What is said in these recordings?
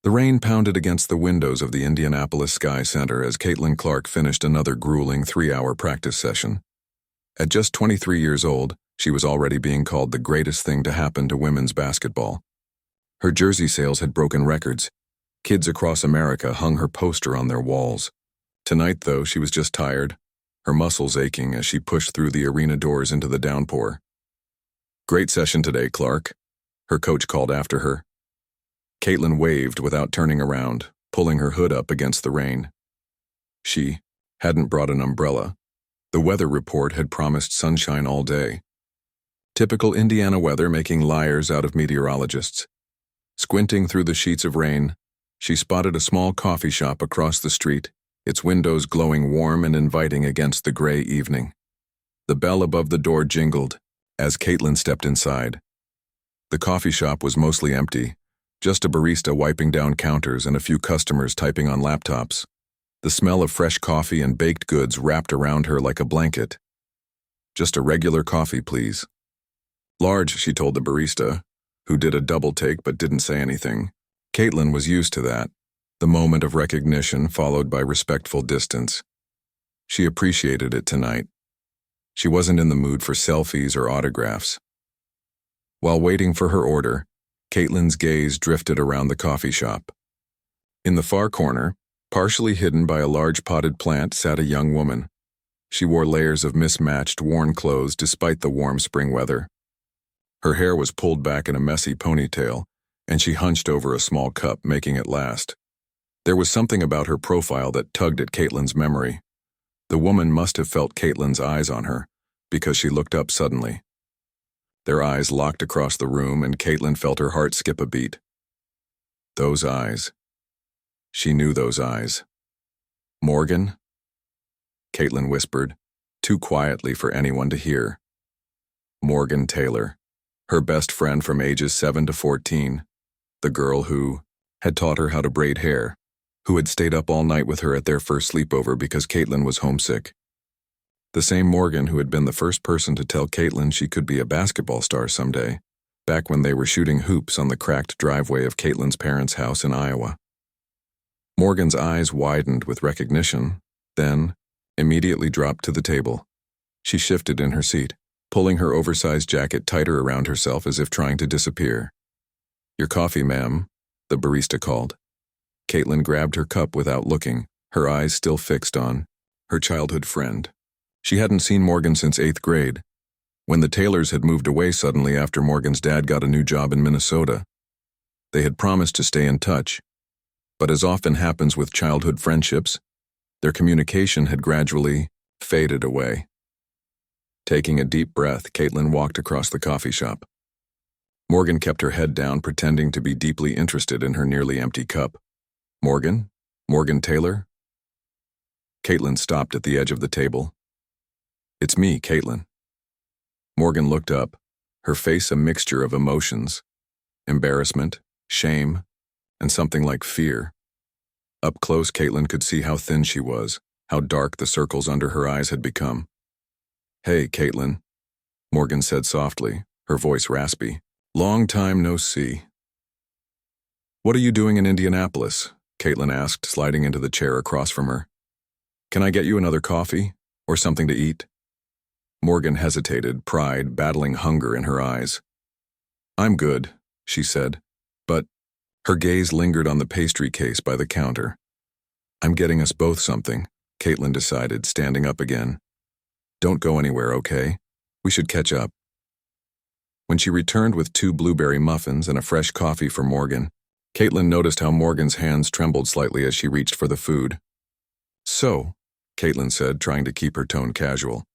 The rain pounded against the windows of the Indianapolis Sky Center as Caitlin Clark finished another grueling 3-hour practice session. At just 23 years old, she was already being called the greatest thing to happen to women's basketball. Her jersey sales had broken records. Kids across America hung her poster on their walls. Tonight, though, she was just tired, her muscles aching as she pushed through the arena doors into the downpour. "Great session today, Clark," her coach called after her. Caitlin waved without turning around, pulling her hood up against the rain. She hadn't brought an umbrella. The weather report had promised sunshine all day. Typical Indiana weather making liars out of meteorologists. Squinting through the sheets of rain, she spotted a small coffee shop across the street, its windows glowing warm and inviting against the gray evening. The bell above the door jingled as Caitlin stepped inside. The coffee shop was mostly empty, just a barista wiping down counters and a few customers typing on laptops. The smell of fresh coffee and baked goods wrapped around her like a blanket. "Just a regular coffee, please." "Large," she told the barista, who did a double take but didn't say anything. Caitlin was used to that, the moment of recognition followed by respectful distance. She appreciated it tonight. She wasn't in the mood for selfies or autographs. While waiting for her order, Caitlin's gaze drifted around the coffee shop. In the far corner, partially hidden by a large potted plant, sat a young woman. She wore layers of mismatched, worn clothes despite the warm spring weather. Her hair was pulled back in a messy ponytail, and she hunched over a small cup, making it last. There was something about her profile that tugged at Caitlin's memory. The woman must have felt Caitlin's eyes on her, because she looked up suddenly. Their eyes locked across the room, and Caitlin felt her heart skip a beat. Those eyes. She knew those eyes. "Morgan?" Caitlin whispered, too quietly for anyone to hear. Morgan Taylor, her best friend from ages 7 to 14, the girl who had taught her how to braid hair, who had stayed up all night with her at their first sleepover because Caitlin was homesick. The same Morgan who had been the first person to tell Caitlin she could be a basketball star someday, back when they were shooting hoops on the cracked driveway of Caitlin's parents' house in Iowa. Morgan's eyes widened with recognition, then immediately dropped to the table. She shifted in her seat, pulling her oversized jacket tighter around herself as if trying to disappear. "Your coffee, ma'am," the barista called. Caitlin grabbed her cup without looking, her eyes still fixed on her childhood friend. She hadn't seen Morgan since 8th grade, when the Taylors had moved away suddenly after Morgan's dad got a new job in Minnesota. They had promised to stay in touch, but as often happens with childhood friendships, their communication had gradually faded away. Taking a deep breath, Caitlin walked across the coffee shop. Morgan kept her head down, pretending to be deeply interested in her nearly empty cup. "Morgan? Morgan Taylor?" Caitlin stopped at the edge of the table. "It's me, Caitlin." Morgan looked up, her face a mixture of emotions: embarrassment, shame, and something like fear. Up close, Caitlin could see how thin she was, how dark the circles under her eyes had become. "Hey, Caitlin," Morgan said softly, her voice raspy. "Long time no see." "What are you doing in Indianapolis?" Caitlin asked, sliding into the chair across from her. "Can I get you another coffee, or something to eat?" Morgan hesitated, pride battling hunger in her eyes. "I'm good," she said, but her gaze lingered on the pastry case by the counter. "I'm getting us both something," Caitlin decided, standing up again. "Don't go anywhere, okay? We should catch up." When she returned with 2 blueberry muffins and a fresh coffee for Morgan, Caitlin noticed how Morgan's hands trembled slightly as she reached for the food. "So," Caitlin said, trying to keep her tone casual,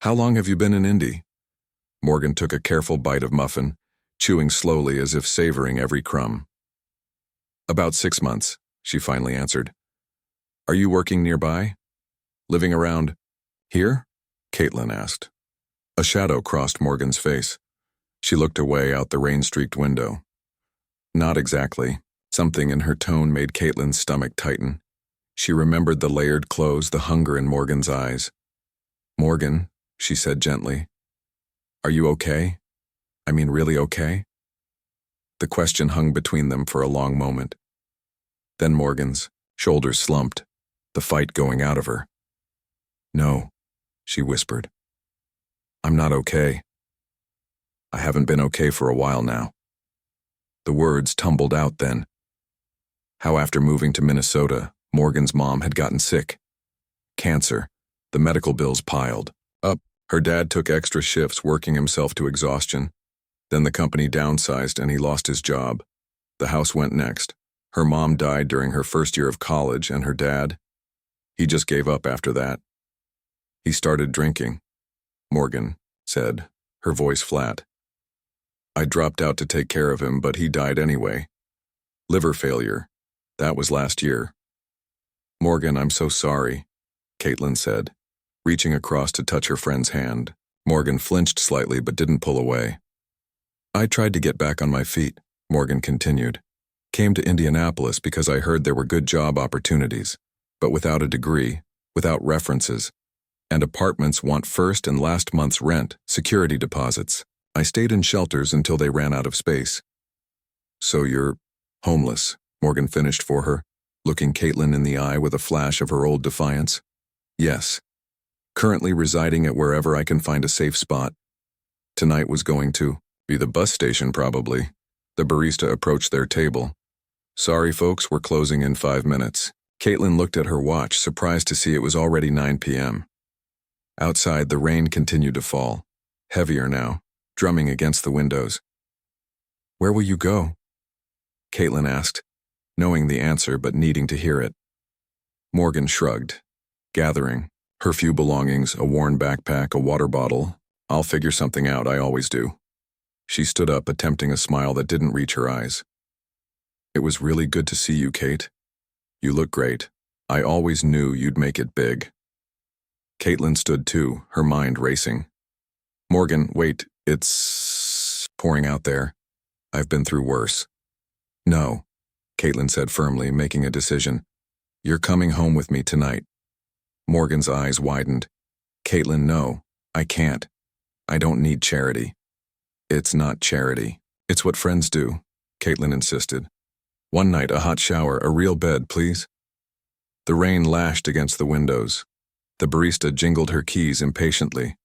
"how long have you been in Indy?" Morgan took a careful bite of muffin, chewing slowly as if savoring every crumb. "About 6 months," she finally answered. "Are you working nearby? Living around here?" Caitlin asked. A shadow crossed Morgan's face. She looked away out the rain-streaked window. "Not exactly." Something in her tone made Caitlin's stomach tighten. She remembered the layered clothes, the hunger in Morgan's eyes. "Morgan," she said gently, "are you okay? I mean, really okay?" The question hung between them for a long moment. Then Morgan's shoulders slumped, the fight going out of her. "No," she whispered. "I'm not okay. I haven't been okay for a while now." The words tumbled out then. How after moving to Minnesota, Morgan's mom had gotten sick. Cancer. The medical bills piled up. Her dad took extra shifts working himself to exhaustion. Then the company downsized and he lost his job. The house went next. Her mom died during her first year of college, and her dad, he just gave up after that. He started drinking, Morgan said, her voice flat. "I dropped out to take care of him, but he died anyway. Liver failure. That was last year." "Morgan, I'm so sorry," Caitlin said, reaching across to touch her friend's hand. Morgan flinched slightly but didn't pull away. "I tried to get back on my feet," Morgan continued. "Came to Indianapolis because I heard there were good job opportunities, but without a degree, without references, and apartments want first and last month's rent, security deposits. I stayed in shelters until they ran out of space." "So you're homeless," Morgan finished for her, looking Caitlin in the eye with a flash of her old defiance. "Yes. Currently residing at wherever I can find a safe spot. Tonight was going to be the bus station probably." The barista approached their table. "Sorry folks, we're closing in 5 minutes." Caitlin looked at her watch, surprised to see it was already 9 p.m. Outside, the rain continued to fall, heavier now, drumming against the windows. "Where will you go?" Caitlin asked, knowing the answer but needing to hear it. Morgan shrugged, gathering her few belongings, a worn backpack, a water bottle. "I'll figure something out, I always do." She stood up, attempting a smile that didn't reach her eyes. "It was really good to see you, Kate. You look great. I always knew you'd make it big." Caitlin stood too, her mind racing. "Morgan, wait, it's pouring out there. I've been through worse." "No," Caitlin said firmly, making a decision. "You're coming home with me tonight." Morgan's eyes widened. "Caitlin, no, I can't. I don't need charity." "It's not charity. It's what friends do," Caitlin insisted. "One night, a hot shower, a real bed, please." The rain lashed against the windows. The barista jingled her keys impatiently.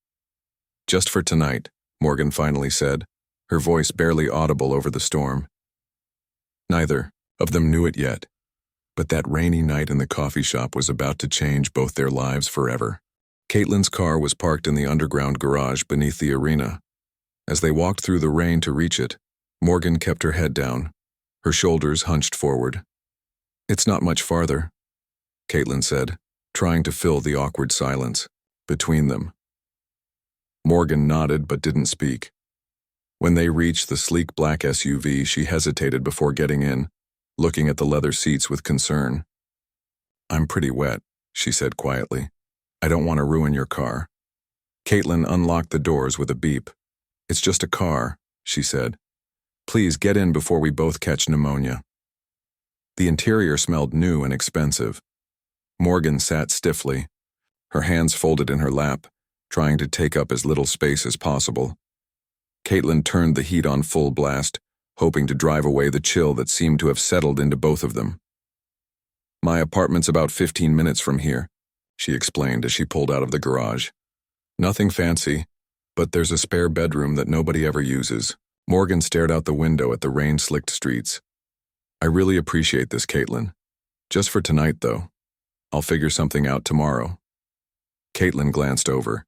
"Just for tonight," Morgan finally said, her voice barely audible over the storm. Neither of them knew it yet, but that rainy night in the coffee shop was about to change both their lives forever. Caitlin's car was parked in the underground garage beneath the arena. As they walked through the rain to reach it, Morgan kept her head down, her shoulders hunched forward. "It's not much farther," Caitlin said, trying to fill the awkward silence between them. Morgan nodded but didn't speak. When they reached the sleek black SUV, she hesitated before getting in, looking at the leather seats with concern. "I'm pretty wet," she said quietly. "I don't want to ruin your car." Caitlin unlocked the doors with a beep. "It's just a car," she said. "Please get in before we both catch pneumonia." The interior smelled new and expensive. Morgan sat stiffly, her hands folded in her lap, trying to take up as little space as possible. Caitlin turned the heat on full blast, hoping to drive away the chill that seemed to have settled into both of them. "My apartment's about 15 minutes from here," she explained as she pulled out of the garage. "Nothing fancy, but there's a spare bedroom that nobody ever uses." Morgan stared out the window at the rain-slicked streets. "I really appreciate this, Caitlin. Just for tonight, though. I'll figure something out tomorrow." Caitlin glanced over.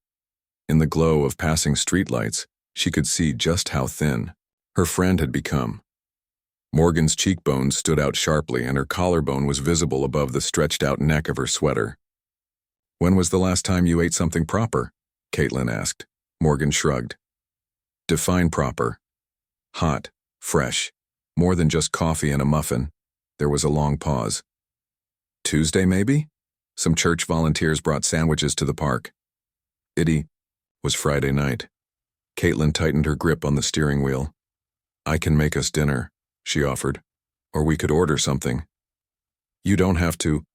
In the glow of passing streetlights, she could see just how thin her friend had become. Morgan's cheekbones stood out sharply and her collarbone was visible above the stretched-out neck of her sweater. "When was the last time you ate something proper?" Caitlin asked. Morgan shrugged. "Define proper." "Hot, fresh, more than just coffee and a muffin." There was a long pause. "Tuesday, maybe? Some church volunteers brought sandwiches to the park." "It was Friday night." Caitlin tightened her grip on the steering wheel. "I can make us dinner," she offered. "Or we could order something." "You don't have to."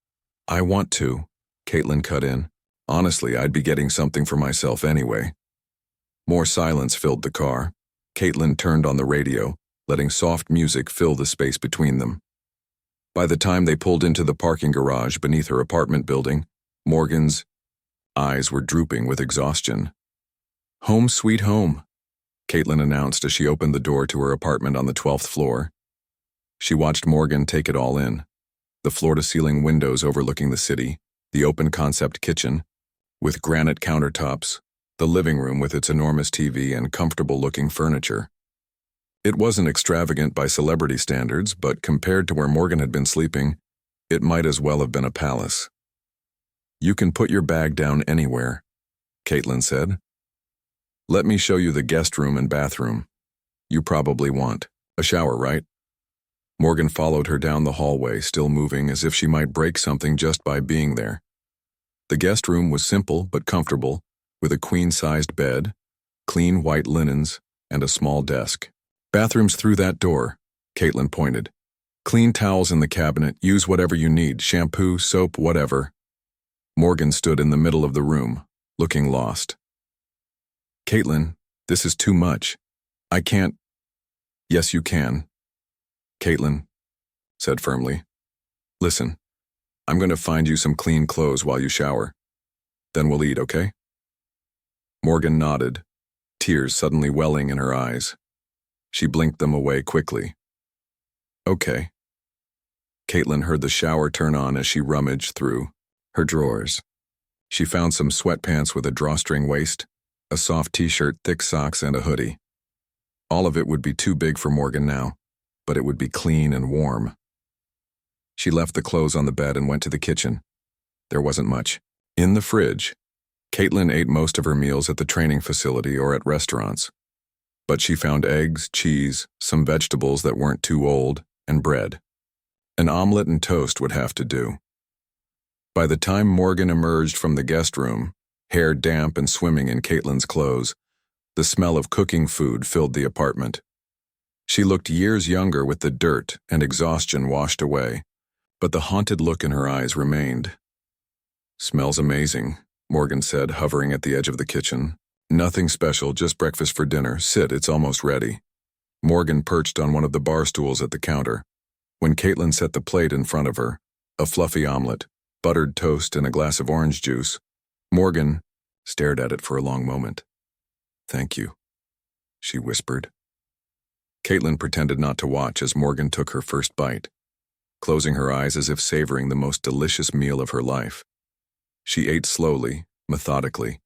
"I want to," Caitlin cut in. "Honestly, I'd be getting something for myself anyway." More silence filled the car. Caitlin turned on the radio, letting soft music fill the space between them. By the time they pulled into the parking garage beneath her apartment building, Morgan's eyes were drooping with exhaustion. "Home sweet home," Caitlin announced as she opened the door to her apartment on the 12th floor. She watched Morgan take it all in. The floor-to-ceiling windows overlooking the city, the open-concept kitchen, with granite countertops, the living room with its enormous TV and comfortable-looking furniture. It wasn't extravagant by celebrity standards, but compared to where Morgan had been sleeping, it might as well have been a palace. "You can put your bag down anywhere," Caitlin said. "Let me show you the guest room and bathroom. You probably want a shower, right?" Morgan followed her down the hallway, still moving as if she might break something just by being there. The guest room was simple but comfortable, with a queen-sized bed, clean white linens, and a small desk. "Bathroom's through that door," Caitlin pointed. "Clean towels in the cabinet, use whatever you need, shampoo, soap, whatever." Morgan stood in the middle of the room, looking lost. "Caitlin, this is too much. I can't." "Yes, you can," Caitlin said firmly. "Listen, I'm going to find you some clean clothes while you shower. Then we'll eat, okay?" Morgan nodded, tears suddenly welling in her eyes. She blinked them away quickly. "Okay." Caitlin heard the shower turn on as she rummaged through her drawers. She found some sweatpants with a drawstring waist, a soft t-shirt, thick socks, and a hoodie. All of it would be too big for Morgan now, but it would be clean and warm. She left the clothes on the bed and went to the kitchen. There wasn't much. In the fridge, Caitlin ate most of her meals at the training facility or at restaurants. But she found eggs, cheese, some vegetables that weren't too old, and bread. An omelet and toast would have to do. By the time Morgan emerged from the guest room, hair damp and swimming in Caitlin's clothes, the smell of cooking food filled the apartment. She looked years younger with the dirt and exhaustion washed away, but the haunted look in her eyes remained. "Smells amazing," Morgan said, hovering at the edge of the kitchen. "Nothing special, just breakfast for dinner. Sit, it's almost ready." Morgan perched on one of the bar stools at the counter. When Caitlin set the plate in front of her, a fluffy omelet, buttered toast, and a glass of orange juice, Morgan stared at it for a long moment. "Thank you," she whispered. Caitlin pretended not to watch as Morgan took her first bite, closing her eyes as if savoring the most delicious meal of her life. She ate slowly, methodically,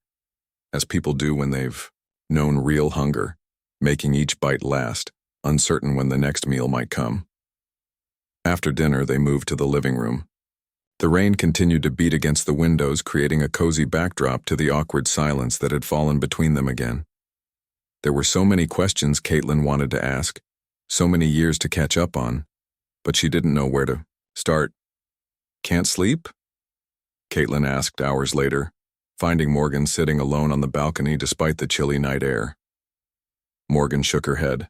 as people do when they've known real hunger, making each bite last, uncertain when the next meal might come. After dinner, they moved to the living room. The rain continued to beat against the windows, creating a cozy backdrop to the awkward silence that had fallen between them again. There were so many questions Caitlin wanted to ask, so many years to catch up on, but she didn't know where to start. "Can't sleep?" Caitlin asked hours later, finding Morgan sitting alone on the balcony despite the chilly night air. Morgan shook her head.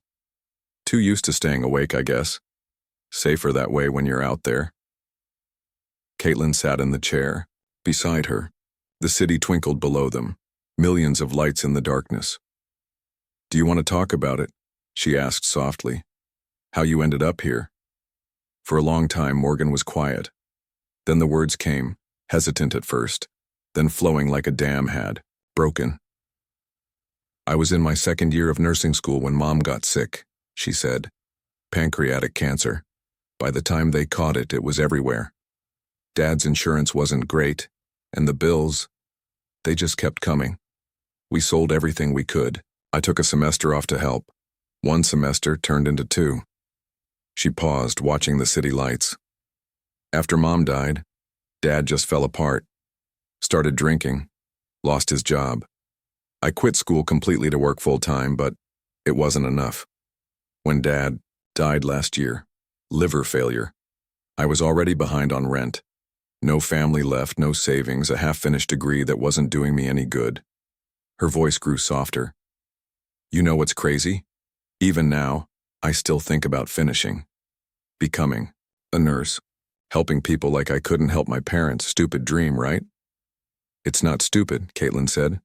"Too used to staying awake, I guess. Safer that way when you're out there." Caitlin sat in the chair. Beside her, the city twinkled below them, millions of lights in the darkness. "Do you want to talk about it?" she asked softly. "How you ended up here?" For a long time, Morgan was quiet. Then the words came, hesitant at first, then flowing like a dam had, broken. "I was in my second year of nursing school when Mom got sick," she said. "Pancreatic cancer. By the time they caught it, it was everywhere. Dad's insurance wasn't great, and the bills, they just kept coming. We sold everything we could. I took a semester off to help. One semester turned into two." She paused, watching the city lights. "After Mom died, Dad just fell apart. Started drinking. Lost his job. I quit school completely to work full-time, but it wasn't enough. When Dad died last year, liver failure, I was already behind on rent. No family left, no savings, a half-finished degree that wasn't doing me any good." Her voice grew softer. "You know what's crazy? Even now, I still think about finishing. Becoming a nurse. Helping people like I couldn't help my parents. Stupid dream, right?" "It's not stupid," Caitlin said.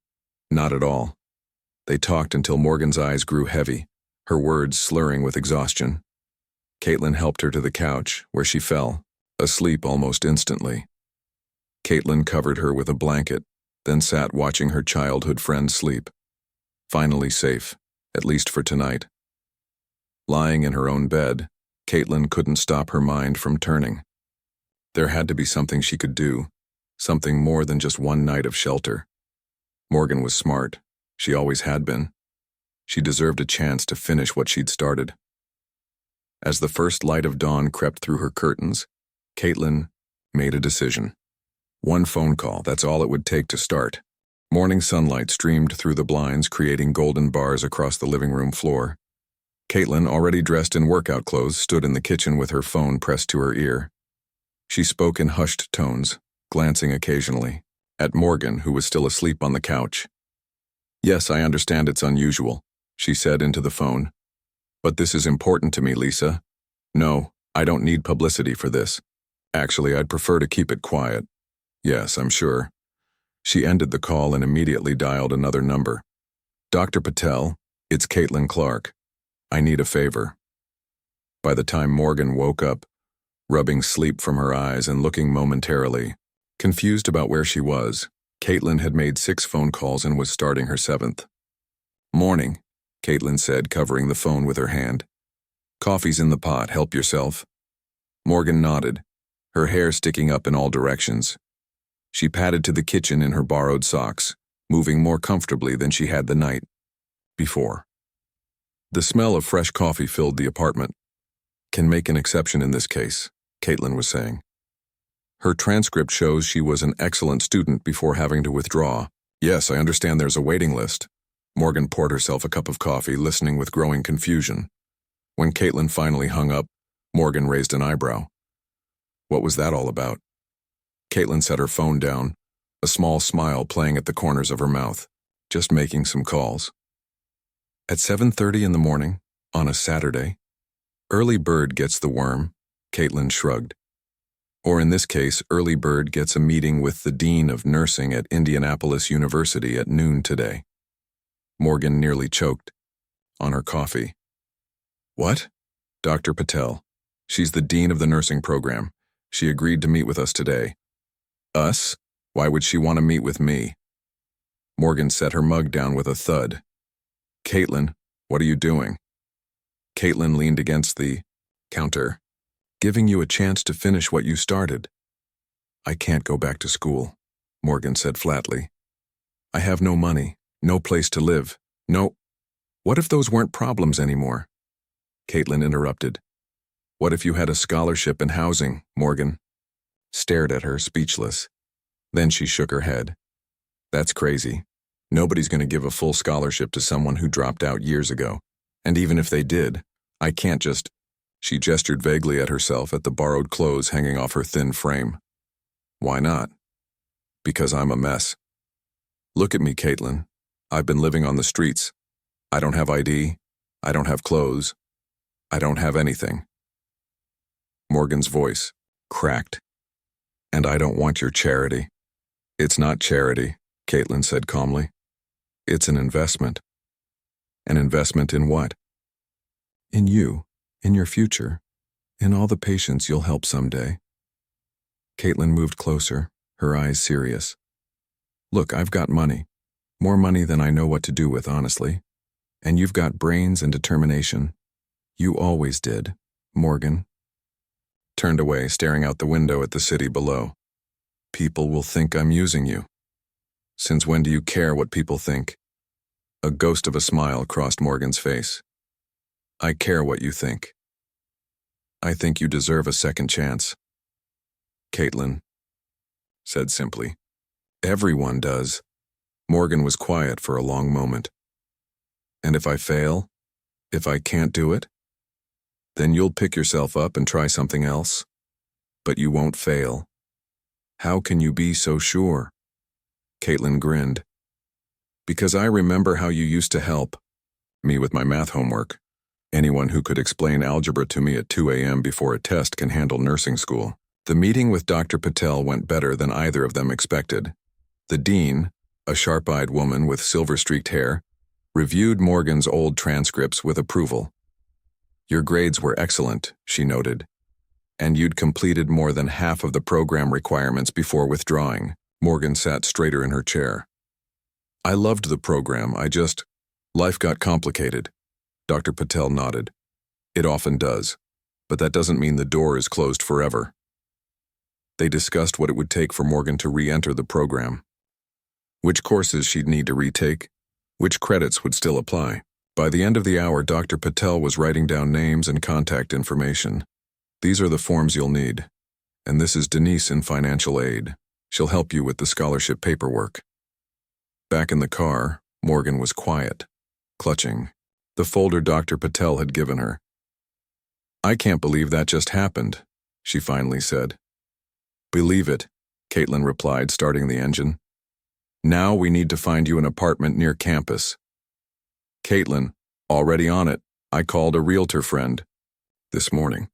"Not at all." They talked until Morgan's eyes grew heavy, her words slurring with exhaustion. Caitlin helped her to the couch, where she fell, asleep almost instantly. Caitlin covered her with a blanket, then sat watching her childhood friend sleep. Finally safe, at least for tonight. Lying in her own bed, Caitlin couldn't stop her mind from turning. There had to be something she could do, something more than just one night of shelter. Morgan was smart. She always had been. She deserved a chance to finish what she'd started. As the first light of dawn crept through her curtains, Caitlin made a decision. One phone call, that's all it would take to start. Morning sunlight streamed through the blinds, creating golden bars across the living room floor. Caitlin, already dressed in workout clothes, stood in the kitchen with her phone pressed to her ear. She spoke in hushed tones, glancing occasionally at Morgan, who was still asleep on the couch. "Yes, I understand it's unusual," she said into the phone. "But this is important to me, Lisa. No, I don't need publicity for this. Actually, I'd prefer to keep it quiet. Yes, I'm sure." She ended the call and immediately dialed another number. "Dr. Patel, it's Caitlin Clark. I need a favor." By the time Morgan woke up, rubbing sleep from her eyes and looking momentarily confused about where she was, Caitlin had made 6 phone calls and was starting her 7th. "Morning," Caitlin said, covering the phone with her hand. "Coffee's in the pot, help yourself." Morgan nodded, her hair sticking up in all directions. She padded to the kitchen in her borrowed socks, moving more comfortably than she had the night before. The smell of fresh coffee filled the apartment. "Can make an exception in this case," Caitlin was saying. Her transcript shows she was an excellent student before having to withdraw. "Yes, I understand there's a waiting list." Morgan poured herself a cup of coffee, listening with growing confusion. When Caitlin finally hung up, Morgan raised an eyebrow. What was that all about? Caitlin set her phone down, a small smile playing at the corners of her mouth. "Just making some calls." At 7:30 in the morning, on a Saturday, early bird gets the worm, Caitlin shrugged. Or in this case, early bird gets a meeting with the dean of nursing at Indianapolis University at noon today. Morgan nearly choked on her coffee. "What?" "Dr. Patel. She's the dean of the nursing program. She agreed to meet with us today." "Us? Why would she want to meet with me?" Morgan set her mug down with a thud. "Caitlin, what are you doing?" Caitlin leaned against the counter. "Giving you a chance to finish what you started." "I can't go back to school," Morgan said flatly. "I have no money, no place to live, no—" "What if those weren't problems anymore?" Caitlin interrupted. "What if you had a scholarship and housing?" Morgan stared at her, speechless. Then she shook her head. "That's crazy. Nobody's going to give a full scholarship to someone who dropped out years ago. And even if they did, I can't just—" She gestured vaguely at herself at the borrowed clothes hanging off her thin frame. "Why not?" "Because I'm a mess. Look at me, Caitlin. I've been living on the streets. I don't have ID. I don't have clothes. I don't have anything." Morgan's voice cracked. "And I don't want your charity." "It's not charity," Caitlin said calmly. "It's an investment." "An investment in what?" "In you. In your future, in all the patients you'll help someday." Caitlin moved closer, her eyes serious. "Look, I've got money. More money than I know what to do with, honestly. And you've got brains and determination. You always did, Morgan." Turned away, staring out the window at the city below. "People will think I'm using you." "Since when do you care what people think?" A ghost of a smile crossed Morgan's face. "I care what you think. I think you deserve a second chance." Caitlin said simply. "Everyone does." Morgan was quiet for a long moment. "And if I fail? If I can't do it? Then you'll pick yourself up and try something else? But you won't fail. How can you be so sure?" Caitlin grinned. "Because I remember how you used to help me with my math homework. Anyone who could explain algebra to me at 2 a.m. before a test can handle nursing school." The meeting with Dr. Patel went better than either of them expected. The dean, a sharp-eyed woman with silver-streaked hair, reviewed Morgan's old transcripts with approval. "Your grades were excellent," she noted. And you'd completed more than half of the program requirements before withdrawing. Morgan sat straighter in her chair. I loved the program, life got complicated. Dr. Patel nodded. It often does, but that doesn't mean the door is closed forever. They discussed what it would take for Morgan to re-enter the program. Which courses she'd need to retake, which credits would still apply. By the end of the hour, Dr. Patel was writing down names and contact information. These are the forms you'll need. And this is Denise in financial aid. She'll help you with the scholarship paperwork. Back in the car, Morgan was quiet, clutching the folder Dr. Patel had given her. I can't believe that just happened, she finally said. Believe it, Caitlin replied, starting the engine. Now we need to find you an apartment near campus. Caitlin, already on it. I called a realtor friend this morning.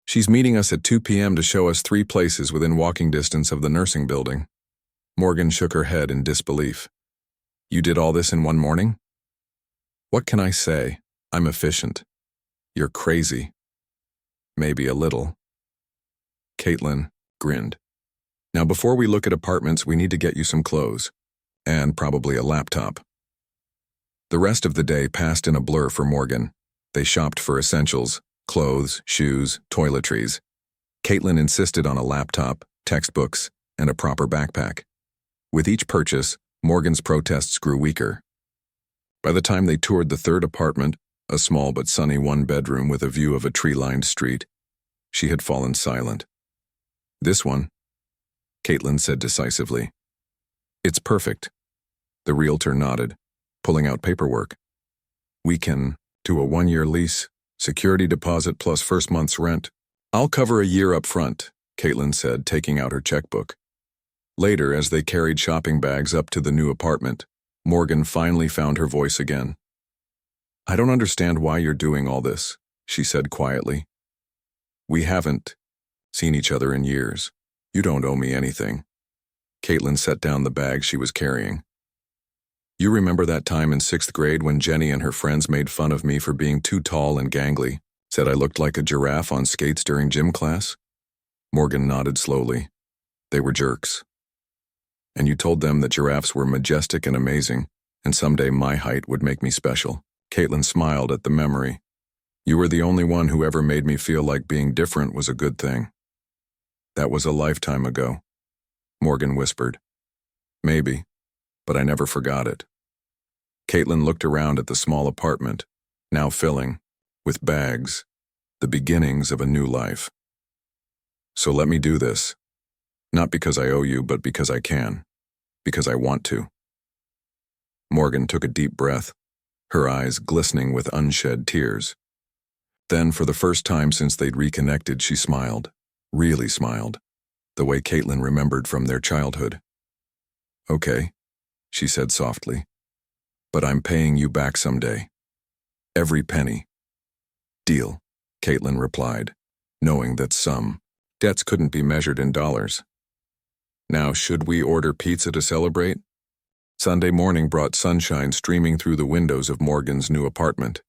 She's meeting us at 2 p.m. to show us 3 places within walking distance of the nursing building. Morgan shook her head in disbelief. You did all this in one morning? What can I say? I'm efficient. You're crazy. Maybe a little. Caitlin grinned. Now before we look at apartments, we need to get you some clothes. And probably a laptop. The rest of the day passed in a blur for Morgan. They shopped for essentials, clothes, shoes, toiletries. Caitlin insisted on a laptop, textbooks, and a proper backpack. With each purchase, Morgan's protests grew weaker. By the time they toured the 3rd apartment, a small but sunny 1-bedroom with a view of a tree-lined street, she had fallen silent. This one, Caitlin said decisively. It's perfect. The realtor nodded, pulling out paperwork. We can do a 1-year lease, security deposit plus first month's rent. I'll cover a year up front, Caitlin said, taking out her checkbook. Later, as they carried shopping bags up to the new apartment, Morgan finally found her voice again. I don't understand why you're doing all this, she said quietly. We haven't seen each other in years. You don't owe me anything. Caitlin set down the bag she was carrying. You remember that time in 6th grade when Jenny and her friends made fun of me for being too tall and gangly, said I looked like a giraffe on skates during gym class? Morgan nodded slowly. They were jerks. And you told them that giraffes were majestic and amazing, and someday my height would make me special. Caitlin smiled at the memory. You were the only one who ever made me feel like being different was a good thing. That was a lifetime ago, Morgan whispered. Maybe, but I never forgot it. Caitlin looked around at the small apartment, now filling, with bags, the beginnings of a new life. So let me do this. Not because I owe you, but because I can. Because I want to. Morgan took a deep breath, her eyes glistening with unshed tears. Then, for the first time since they'd reconnected, she smiled, really smiled, the way Caitlin remembered from their childhood. Okay, she said softly, but I'm paying you back someday. Every penny. Deal, Caitlin replied, knowing that some debts couldn't be measured in dollars. Now, should we order pizza to celebrate? Sunday morning brought sunshine streaming through the windows of Morgan's new apartment.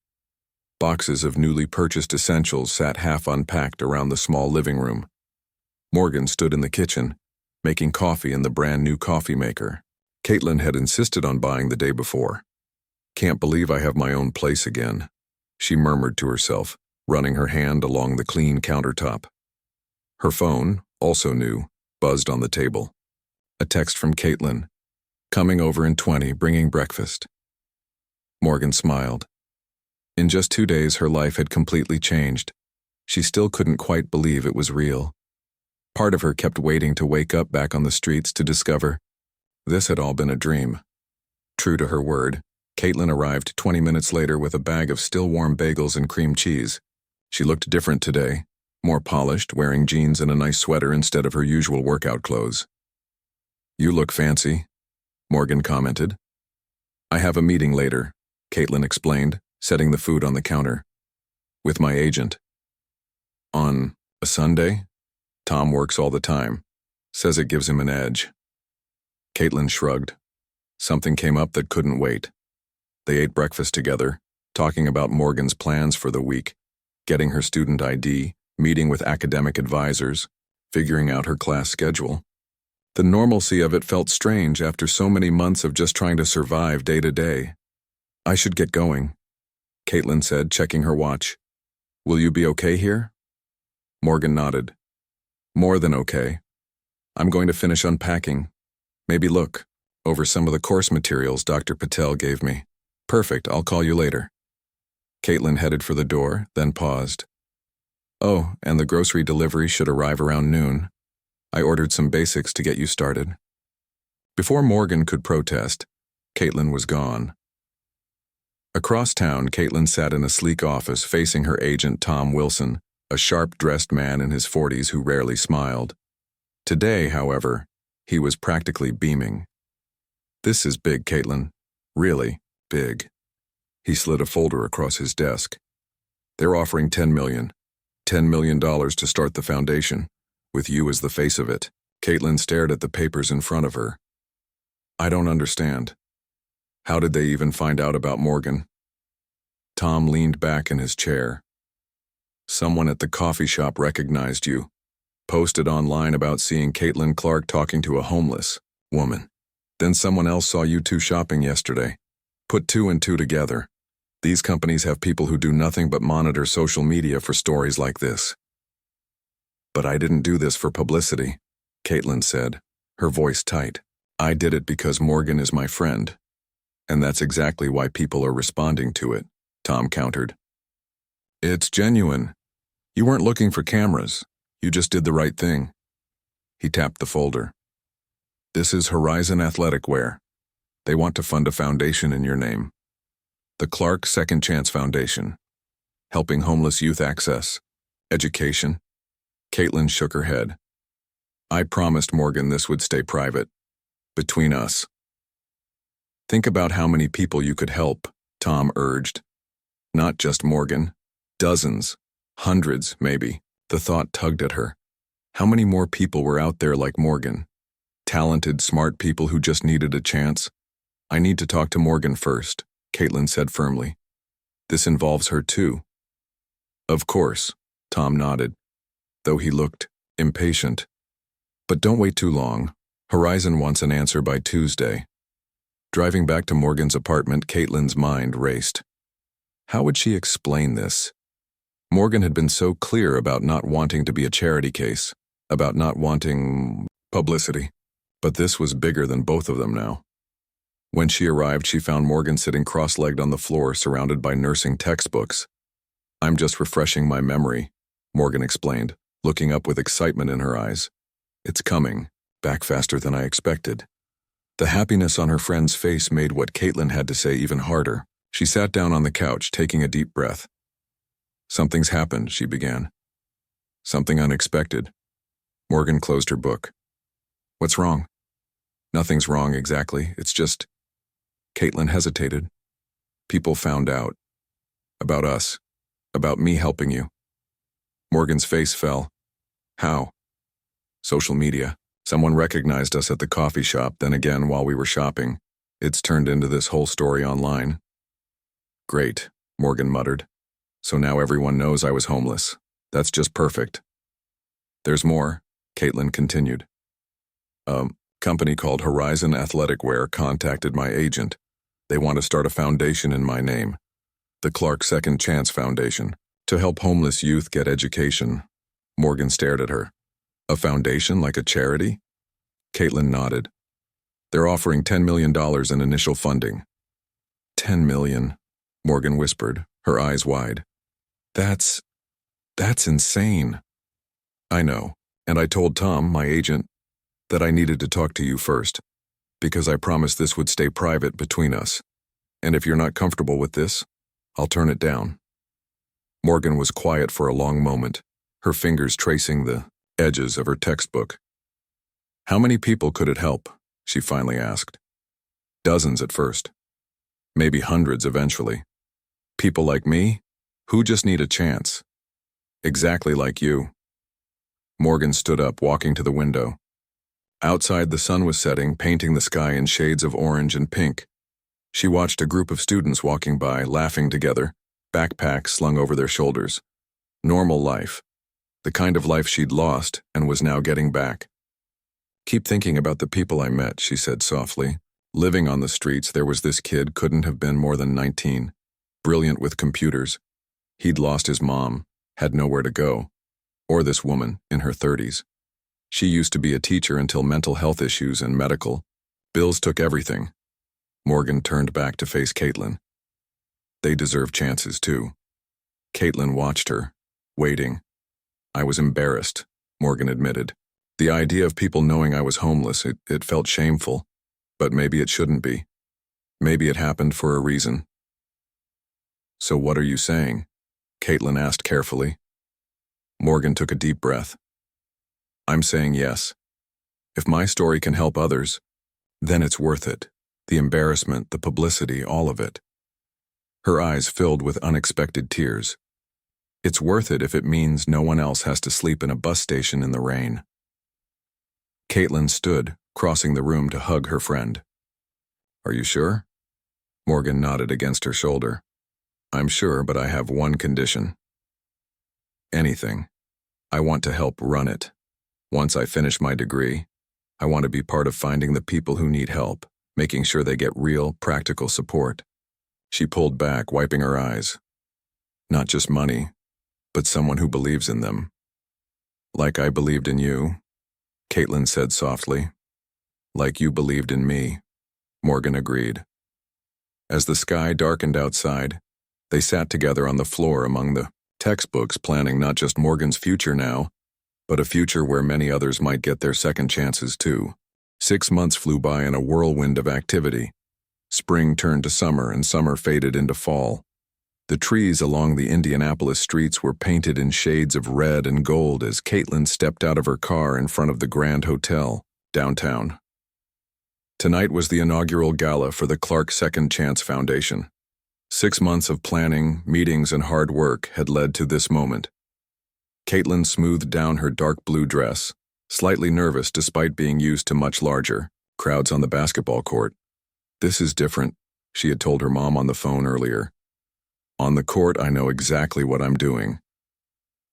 Boxes of newly purchased essentials sat half unpacked around the small living room. Morgan stood in the kitchen, making coffee in the brand new coffee maker Caitlin had insisted on buying the day before. Can't believe I have my own place again, she murmured to herself, running her hand along the clean countertop. Her phone, also new, buzzed on the table. A text from Caitlin. Coming over in 20, bringing breakfast. Morgan smiled. In just 2 days, her life had completely changed. She still couldn't quite believe it was real. Part of her kept waiting to wake up back on the streets to discover this had all been a dream. True to her word, Caitlin arrived 20 minutes later with a bag of still warm bagels and cream cheese. She looked different today, more polished, wearing jeans and a nice sweater instead of her usual workout clothes. You look fancy, Morgan commented. I have a meeting later, Caitlin explained, setting the food on the counter. With my agent. On a Sunday? Tom works all the time. Says it gives him an edge. Caitlin shrugged. Something came up that couldn't wait. They ate breakfast together, talking about Morgan's plans for the week, getting her student ID, meeting with academic advisors, figuring out her class schedule. The normalcy of it felt strange after so many months of just trying to survive day to day. "I should get going," Caitlin said, checking her watch. "Will you be okay here?" Morgan nodded. "More than okay. I'm going to finish unpacking. Maybe look over some of the course materials Dr. Patel gave me. Perfect, I'll call you later." Caitlin headed for the door, then paused. "Oh, and the grocery delivery should arrive around noon. I ordered some basics to get you started." Before Morgan could protest, Caitlin was gone. Across town, Caitlin sat in a sleek office facing her agent Tom Wilson, a sharp-dressed man in his 40s who rarely smiled. Today, however, he was practically beaming. "This is big, Caitlin. Really big." He slid a folder across his desk. "They're offering $10 million to start the foundation, with you as the face of it." Caitlin stared at the papers in front of her. "I don't understand. How did they even find out about Morgan?" Tom leaned back in his chair. "Someone at the coffee shop recognized you, posted online about seeing Caitlin Clark talking to a homeless woman. Then someone else saw you two shopping yesterday. Put two and two together. These companies have people who do nothing but monitor social media for stories like this." "But I didn't do this for publicity," Caitlin said, her voice tight. "I did it because Morgan is my friend. And that's exactly why people are responding to it," Tom countered. "It's genuine. You weren't looking for cameras. You just did the right thing." He tapped the folder. "This is Horizon Athletic Wear. They want to fund a foundation in your name. The Clark Second Chance Foundation. Helping homeless youth access education." Caitlin shook her head. "I promised Morgan this would stay private. Between us." "Think about how many people you could help," Tom urged. "Not just Morgan. Dozens. Hundreds, maybe." The thought tugged at her. How many more people were out there like Morgan? Talented, smart people who just needed a chance? "I need to talk to Morgan first," Caitlin said firmly. "This involves her too." "Of course," Tom nodded, though he looked impatient. "But don't wait too long. Horizon wants an answer by Tuesday." Driving back to Morgan's apartment, Caitlin's mind raced. How would she explain this? Morgan had been so clear about not wanting to be a charity case, about not wanting publicity. But this was bigger than both of them now. When she arrived, she found Morgan sitting cross-legged on the floor, surrounded by nursing textbooks. "I'm just refreshing my memory," Morgan explained, looking up with excitement in her eyes. "It's coming, back faster than I expected." The happiness on her friend's face made what Caitlin had to say even harder. She sat down on the couch, taking a deep breath. "Something's happened," she began. "Something unexpected." Morgan closed her book. "What's wrong?" "Nothing's wrong exactly, it's just..." Caitlin hesitated. "People found out. About us. About me helping you." Morgan's face fell. "How?" "Social media. Someone recognized us at the coffee shop, then again while we were shopping. It's turned into this whole story online." "Great," Morgan muttered. "So now everyone knows I was homeless. That's just perfect." "There's more," Caitlin continued. "A company called Horizon Athletic Wear contacted my agent. They want to start a foundation in my name, the Clark Second Chance Foundation, to help homeless youth get education." Morgan stared at her. "A foundation like a charity?" Caitlin nodded. "They're offering $10 million in initial funding." $10 million, Morgan whispered, her eyes wide. That's insane." "I know, and I told Tom, my agent, that I needed to talk to you first, because I promised this would stay private between us. And if you're not comfortable with this, I'll turn it down." Morgan was quiet for a long moment, her fingers tracing the edges of her textbook. "How many people could it help?" she finally asked. "Dozens at first. Maybe hundreds eventually. People like me, who just need a chance. Exactly like you." Morgan stood up, walking to the window. Outside, the sun was setting, painting the sky in shades of orange and pink. She watched a group of students walking by, laughing together, backpacks slung over their shoulders. Normal life. The kind of life she'd lost and was now getting back. "Keep thinking about the people I met," she said softly. "Living on the streets, there was this kid, couldn't have been more than 19. Brilliant with computers. He'd lost his mom, had nowhere to go. Or this woman, in her 30s. She used to be a teacher until mental health issues and medical bills took everything." Morgan turned back to face Caitlin. "They deserve chances, too." Caitlin watched her, waiting. "I was embarrassed," Morgan admitted. "The idea of people knowing I was homeless, it felt shameful. But maybe it shouldn't be. Maybe it happened for a reason." "So what are you saying?" Caitlin asked carefully. Morgan took a deep breath. "I'm saying yes. If my story can help others, then it's worth it. The embarrassment, the publicity, all of it." Her eyes filled with unexpected tears. "It's worth it if it means no one else has to sleep in a bus station in the rain." Caitlin stood, crossing the room to hug her friend. "Are you sure?" Morgan nodded against her shoulder. "I'm sure, but I have one condition." "Anything. I want to help run it. Once I finish my degree, I want to be part of finding the people who need help, making sure they get real, practical support." She pulled back, wiping her eyes. "Not just money, but someone who believes in them." "Like I believed in you," Caitlin said softly. "Like you believed in me," Morgan agreed. As the sky darkened outside, they sat together on the floor among the textbooks, planning not just Morgan's future now, but a future where many others might get their second chances too. 6 months flew by in a whirlwind of activity. Spring turned to summer and summer faded into fall. The trees along the Indianapolis streets were painted in shades of red and gold as Caitlin stepped out of her car in front of the Grand Hotel, downtown. Tonight was the inaugural gala for the Clark Second Chance Foundation. 6 months of planning, meetings, and hard work had led to this moment. Caitlin smoothed down her dark blue dress, slightly nervous despite being used to much larger crowds on the basketball court. "This is different," she had told her mom on the phone earlier. "On the court, I know exactly what I'm doing."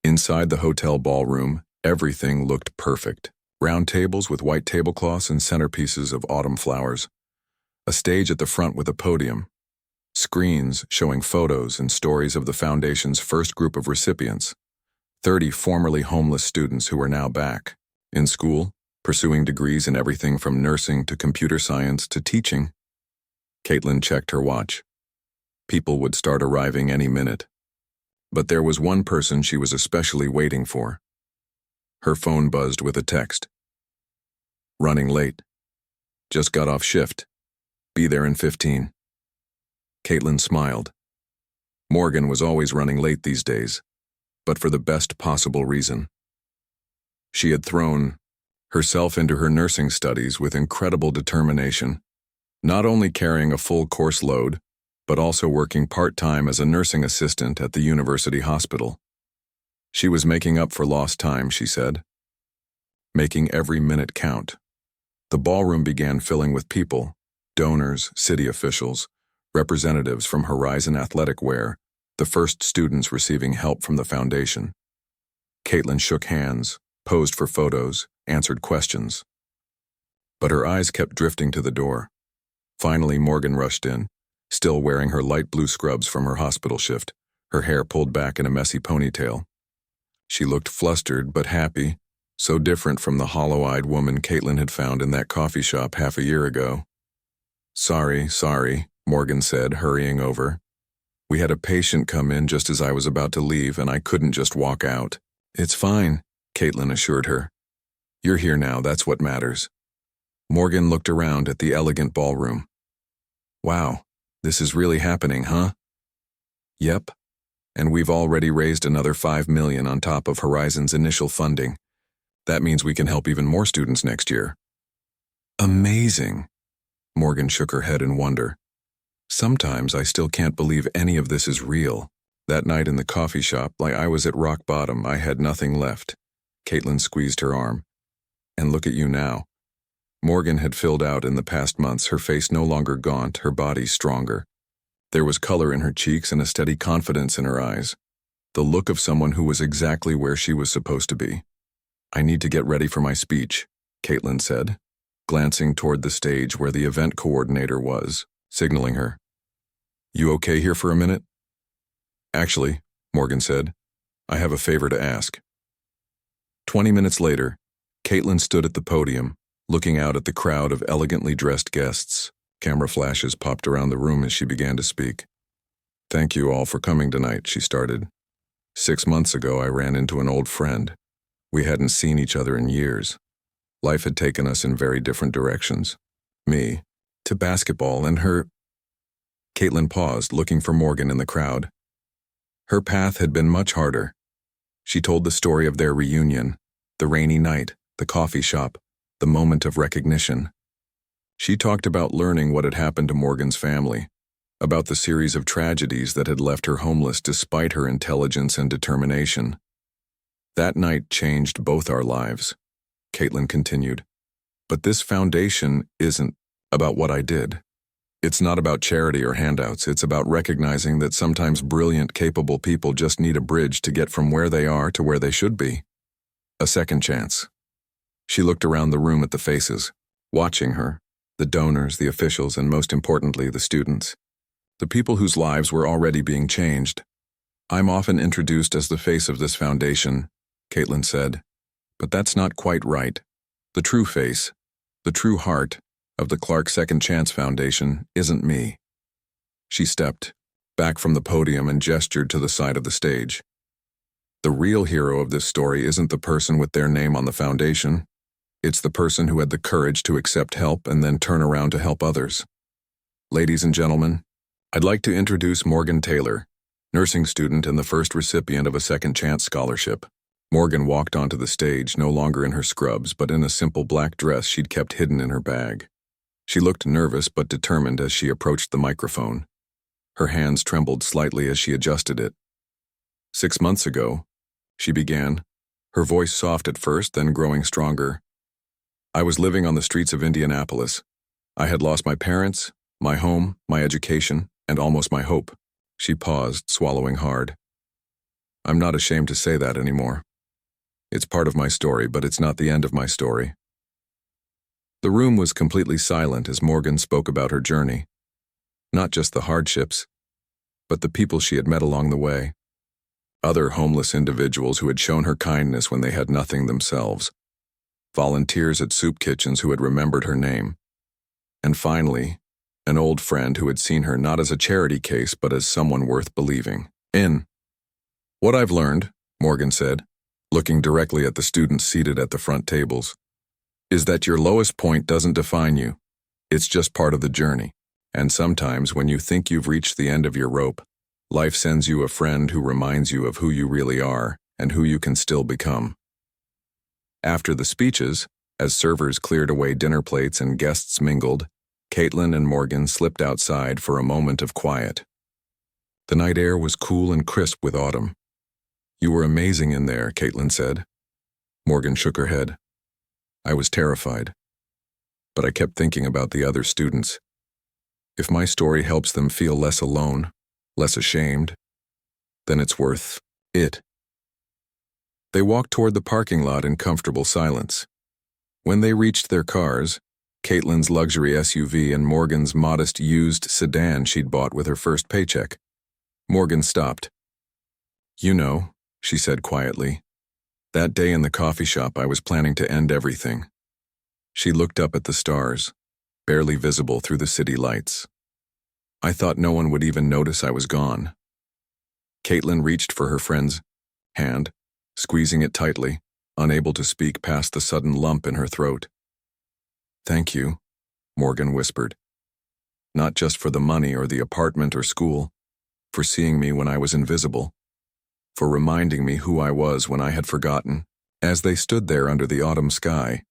Inside the hotel ballroom, everything looked perfect. Round tables with white tablecloths and centerpieces of autumn flowers. A stage at the front with a podium. Screens showing photos and stories of the foundation's first group of recipients. 30 formerly homeless students who are now back. In school, pursuing degrees in everything from nursing to computer science to teaching. Caitlin checked her watch. People would start arriving any minute. But there was one person she was especially waiting for. Her phone buzzed with a text. "Running late. Just got off shift. Be there in 15. Caitlin smiled. Morgan was always running late these days, but for the best possible reason. She had thrown herself into her nursing studies with incredible determination, not only carrying a full course load, but also working part-time as a nursing assistant at the university hospital. She was making up for lost time, she said. Making every minute count. The ballroom began filling with people, donors, city officials, representatives from Horizon Athletic Wear, the first students receiving help from the foundation. Caitlin shook hands, posed for photos, answered questions. But her eyes kept drifting to the door. Finally, Morgan rushed in, still wearing her light blue scrubs from her hospital shift, her hair pulled back in a messy ponytail. She looked flustered but happy, so different from the hollow-eyed woman Caitlin had found in that coffee shop half a year ago. Sorry, Morgan said, hurrying over. "We had a patient come in just as I was about to leave, and I couldn't just walk out." "It's fine," Caitlin assured her. "You're here now, that's what matters." Morgan looked around at the elegant ballroom. "Wow, this is really happening, huh?" "Yep. And we've already raised another $5 million on top of Horizon's initial funding. That means we can help even more students next year." "Amazing." Morgan shook her head in wonder. "Sometimes I still can't believe any of this is real." That night in the coffee shop, like I was at rock bottom, I had nothing left. Caitlin squeezed her arm. "And look at you now." Morgan had filled out in the past months, her face no longer gaunt, her body stronger. There was color in her cheeks and a steady confidence in her eyes. the look of someone who was exactly where she was supposed to be. "I need to get ready for my speech," Caitlin said, glancing toward the stage where the event coordinator was, signaling her. "You okay here for a minute?" "Actually," Morgan said, "I have a favor to ask." 20 minutes later, Caitlin stood at the podium, looking out at the crowd of elegantly dressed guests. Camera flashes popped around the room as she began to speak. "Thank you all for coming tonight," she started. "6 months ago, I ran into an old friend. We hadn't seen each other in years. Life had taken us in very different directions. Me, to basketball, and her—" Caitlin paused, looking for Morgan in the crowd. Her path had been much harder. She told the story of their reunion, the rainy night, the coffee shop, the moment of recognition. She talked about learning what had happened to Morgan's family, about the series of tragedies that had left her homeless despite her intelligence and determination. "That night changed both our lives," Caitlin continued. "But this foundation isn't about what I did. It's not about charity or handouts. It's about recognizing that sometimes brilliant, capable people just need a bridge to get from where they are to where they should be. A second chance." She looked around the room at the faces, watching her, the donors, the officials, and most importantly, the students. The people whose lives were already being changed. "I'm often introduced as the face of this foundation," Caitlin said, "but that's not quite right. The true face, the true heart of the Clark Second Chance Foundation isn't me." She stepped back from the podium and gestured to the side of the stage. "The real hero of this story isn't the person with their name on the foundation. It's the person who had the courage to accept help and then turn around to help others. Ladies and gentlemen, I'd like to introduce Morgan Taylor, nursing student and the first recipient of a Second Chance scholarship." Morgan walked onto the stage, no longer in her scrubs, but in a simple black dress she'd kept hidden in her bag. She looked nervous but determined as she approached the microphone. Her hands trembled slightly as she adjusted it. "6 months ago," she began, her voice soft at first, then growing stronger, "I was living on the streets of Indianapolis. I had lost my parents, my home, my education, and almost my hope." She paused, swallowing hard. "I'm not ashamed to say that anymore. It's part of my story, but it's not the end of my story." The room was completely silent as Morgan spoke about her journey. Not just the hardships, but the people she had met along the way. Other homeless individuals who had shown her kindness when they had nothing themselves. Volunteers at soup kitchens who had remembered her name. And finally, an old friend who had seen her not as a charity case but as someone worth believing in. "What I've learned," Morgan said, looking directly at the students seated at the front tables, "is that your lowest point doesn't define you. It's just part of the journey. And sometimes when you think you've reached the end of your rope, life sends you a friend who reminds you of who you really are and who you can still become." After the speeches, as servers cleared away dinner plates and guests mingled, Caitlin and Morgan slipped outside for a moment of quiet. The night air was cool and crisp with autumn. "You were amazing in there," Caitlin said. Morgan shook her head. "I was terrified. But I kept thinking about the other students. If my story helps them feel less alone, less ashamed, then it's worth it." They walked toward the parking lot in comfortable silence. When they reached their cars, Caitlin's luxury SUV and Morgan's modest used sedan she'd bought with her first paycheck, Morgan stopped. "You know," she said quietly, "that day in the coffee shop I was planning to end everything." She looked up at the stars, barely visible through the city lights. "I thought no one would even notice I was gone." Caitlin reached for her friend's hand, squeezing it tightly, unable to speak past the sudden lump in her throat. "Thank you," Morgan whispered. "Not just for the money or the apartment or school, for seeing me when I was invisible, for reminding me who I was when I had forgotten." As they stood there under the autumn sky,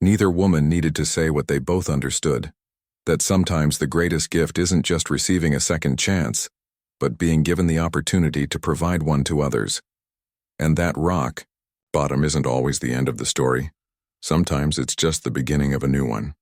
neither woman needed to say what they both understood, that sometimes the greatest gift isn't just receiving a second chance, but being given the opportunity to provide one to others. And that rock bottom isn't always the end of the story. Sometimes it's just the beginning of a new one.